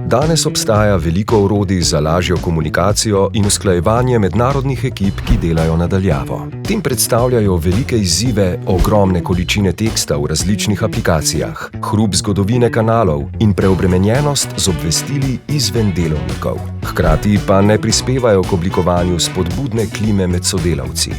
Danes obstaja veliko orodij za lažjo komunikacijo in usklajevanje mednarodnih ekip, ki delajo na daljavo. Tem predstavljajo velike izzive, ogromne količine teksta v različnih aplikacijah, hrup zgodovine kanalov in preobremenjenost z obvestili izven delovnikov. Hkrati pa ne prispevajo k oblikovanju spodbudne klime med sodelavci.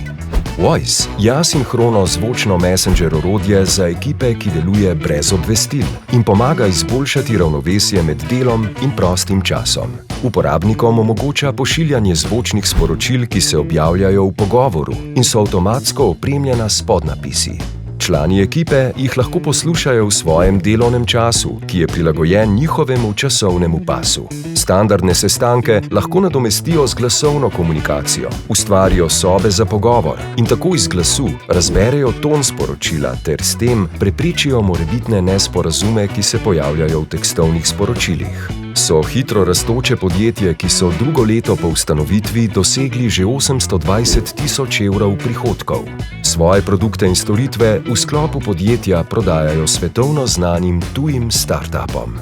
Voice je asinhrono zvočno messenger orodje za ekipe, ki deluje brez obvestil in pomaga izboljšati ravnovesje med delom in prostim časom. Uporabnikom omogoča pošiljanje zvočnih sporočil, ki se objavljajo v pogovoru in so avtomatsko opremljena s podnapisi. Člani ekipe jih lahko poslušajo v svojem delovnem času, ki je prilagojen njihovemu časovnemu pasu. Standardne sestanke lahko nadomestijo z glasovno komunikacijo, ustvarijo sobe za pogovor in tako iz glasu razberejo ton sporočila ter s tem preprečijo morebitne nesporazume, ki se pojavljajo v tekstovnih sporočilih. So hitro rastoče podjetje, ki so drugo leto po ustanovitvi dosegli že 820 tisoč evrov prihodkov. Svoje produkte in storitve v sklopu podjetja prodajajo svetovno znanim tujim startupom.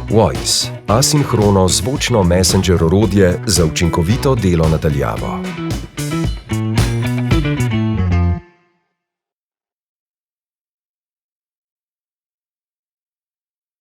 Voice – asinhrono zvočno messenger orodje za učinkovito delo na daljavo.